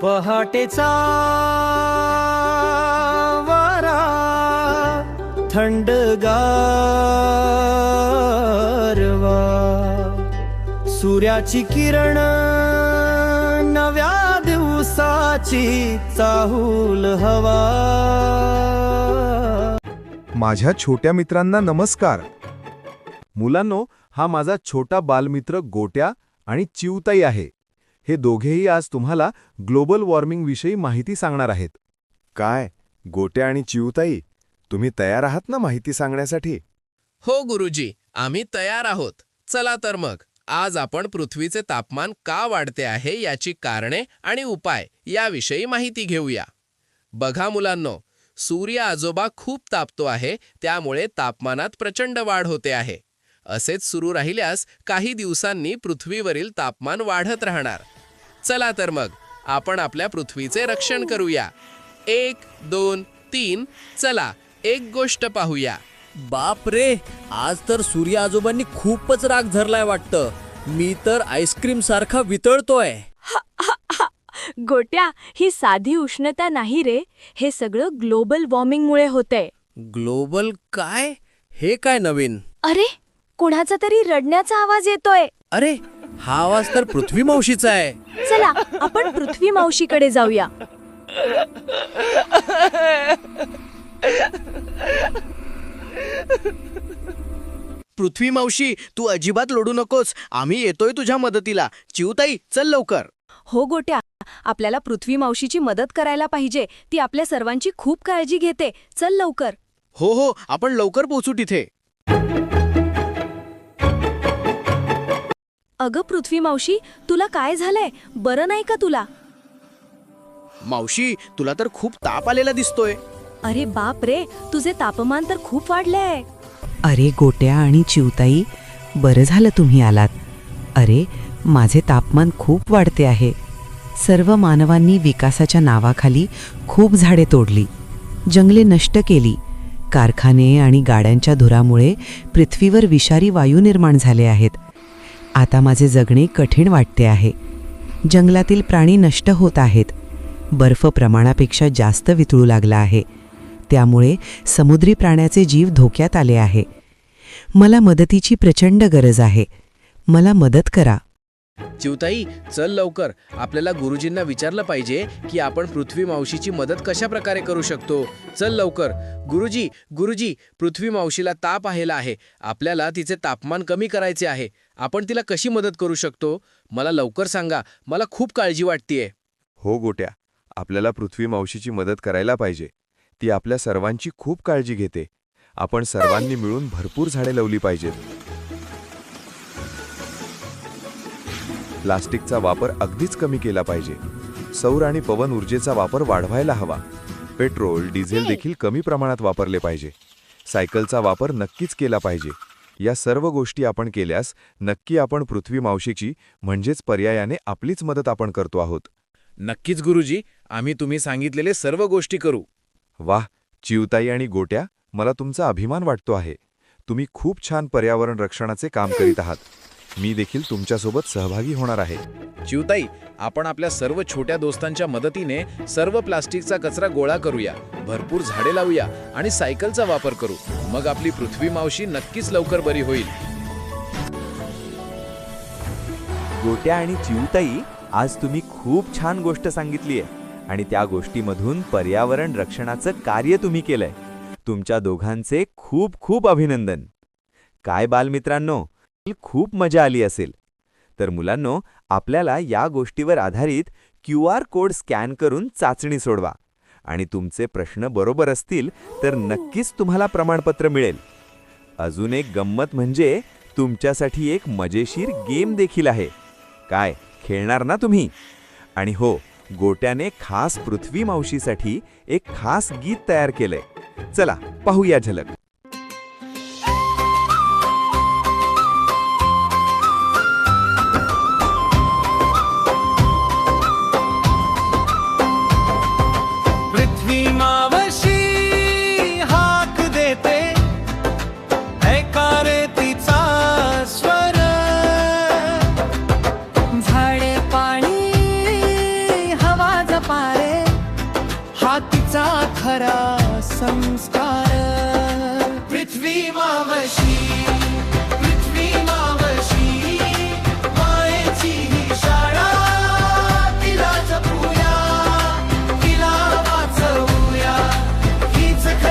पहाटेचा वारा थंडगारवा, सूर्याची किरण नव्या दिवसाची चाहूल हवा. माझ्या छोट्या मित्रांना नमस्कार. मुलांनो, हा माझा छोटा बालमित्र गोट्या आणि चिवताई आहे. हे दोघेही आज तुम्हाला ग्लोबल वॉर्मिंग विषयी माहिती सांगणार आहेत. काय गोट्या आणि चिवताई, तुम्ही तयार आहात ना माहिती सांगण्यासाठी? हो गुरुजी, आम्ही तयार आहोत. चला तर मग आज आपण पृथ्वीचे तापमान का वाढते आहे याची कारणे आणि उपाय याविषयी माहिती घेऊया. बघा मुलांनो, सूर्य आजोबा खूप तापतो आहे, त्यामुळे तापमानात प्रचंड वाढ होते आहे. असेच सुरू राहिल्यास काही दिवसांनी पृथ्वीवरील तापमान वाढत राहणार. चला तर मग आपण आपल्या पृथ्वीचे रक्षण करूया. 1, 2, 3 चला एक गोष्ट पाहूया. बाप रे, आज तर सूर्य आजोबांनी खूपच राग धरलाय वाटतं. मी तर आईस्क्रीम सारखा वितळतोय. गोट्या, ही साधी उष्णता नाही रे, हे सगळं ग्लोबल वॉर्मिंगमुळे होतंय. ग्लोबल काय? हे काय नवीन? अरे, कोणाचा तरी रडण्याचा आवाज येतोय. अरे, हा आवाज तर पृथ्वी मावशीचा आहे. चला आपण पृथ्वी मावशीकडे जाऊया. पृथ्वी मावशी, तू अजिबात लोडू नकोस. आम्ही येतोय तुझ्या मदतीला. चिवताई, चल लवकर. हो गोट्या, आपल्याला पृथ्वी मावशीची मदत करायला पाहिजे. ती आपल्या सर्वांची खूप काळजी घेते. चल लवकर. हो हो, आपण लवकर पोहोचू तिथे. अगं पृथ्वी मावशी, तुला काय झालंय? बरं नाही का तुला? मावशी, तुला तर खूप ताप आलेला दिसतोय. अरे बाप रे, तुझे तापमान तर खूप वाढलंय. अरे गोट्या आणि चिवताई, बरं झालं तुम्ही आलात. अरे, माझे तापमान खूप वाढते आहे. सर्व मानवांनी विकासाच्या नावाखाली खूप झाडे तोडली, जंगले नष्ट केली. कारखाने आणि गाड्यांच्या धुरामुळे पृथ्वीवर विषारी वायू निर्माण झाले आहेत. आता माझे जगणे कठीण वाटते आहे. जंगलातील प्राणी नष्ट होत आहेत. बर्फ प्रमाणापेक्षा जास्त वितळू लागला आहे. त्यामुळे समुद्री प्राण्याचे जीव धोक्यात आले आहे. मला मदतीची प्रचंड गरज आहे. मला मदत करा. चिवताई, चल लवकर. आपल्याला गुरुजींना विचारलं पाहिजे की आपण पृथ्वी मावशीची मदत कशा प्रकारे करू शकतो. चल लवकर. गुरुजी, गुरुजी, पृथ्वी मावशीला ताप आलेला आहे. आपल्याला तिचे तापमान कमी करायचे आहे. आपण तिला कशी मदत करू शकतो? मला लवकर सांगा. मला खूप काळजी वाटतेय. हो गोट्या, आपल्याला पृथ्वी मावशीची मदत करायला पाहिजे. ती आपल्या सर्वांची खूप काळजी घेते. आपण सर्वांनी मिळून भरपूर झाडे लावली पाहिजेत. प्लास्टिकचा वापर अगदीच कमी केला पाहिजे. सौर आणि पवन ऊर्जेचा वापर वाढवायला हवा. पेट्रोल, डिझेल देखील कमी प्रमाणात वापरले पाहिजे. सायकलचा वापर नक्कीच केला पाहिजे. या सर्व गोष्टी आपण केल्यास नक्की आपण पृथ्वी मावशीची म्हणजेच पर्यायाने आपलीच मदत आपण करतो आहोत. नक्कीच गुरुजी, आम्ही तुम्ही सांगितलेले सर्व गोष्टी करू. वाह, चिवताई आणि गोट्या, मला तुमचा अभिमान वाटतो आहे. तुम्ही खूप छान पर्यावरण रक्षणाचे काम करीत आहात. मी देखील तुमच्यासोबत सहभागी होणार आहे. चिवताई, आपण आपल्या सर्व छोट्या दोस्तांच्या मदतीने सर्व प्लास्टिकचा कचरा गोळा करूया, भरपूर झाडे लावूया आणि सायकलचा वापर करू. मग आपली पृथ्वी मावशी नक्कीच लवकर बरी होईल. गोट्या आणि चिवताई, आज तुम्ही खूप छान गोष्ट सांगितली आहे आणि त्या गोष्टीमधून पर्यावरण रक्षणाचं कार्य तुम्ही केलंय. तुमच्या दोघांचे खूप खूप अभिनंदन. काय बालमित्रांनो, खूप मजा आली असेल. तर मुलांनो, आपल्याला या गोष्टीवर आधारित QR कोड स्कॅन करून चाचणी सोडवा आणि तुमचे प्रश्न बरोबर असतील तर नक्कीच तुम्हाला प्रमाणपत्र मिळेल. अजून एक गंमत म्हणजे तुमच्यासाठी एक मजेशीर गेम देखील आहे. काय, खेळणार ना तुम्ही? आणि हो, गोट्याने खास पृथ्वी मावशीसाठी एक खास गीत तयार केलंय. चला पाहूया झलक. पृथ्वी मावशी हाक देते, ऐका रे तिचा स्वर. झाडे पाणी हवा पारे, हा तिचा खरा संस्कार. पृथ्वी मावशी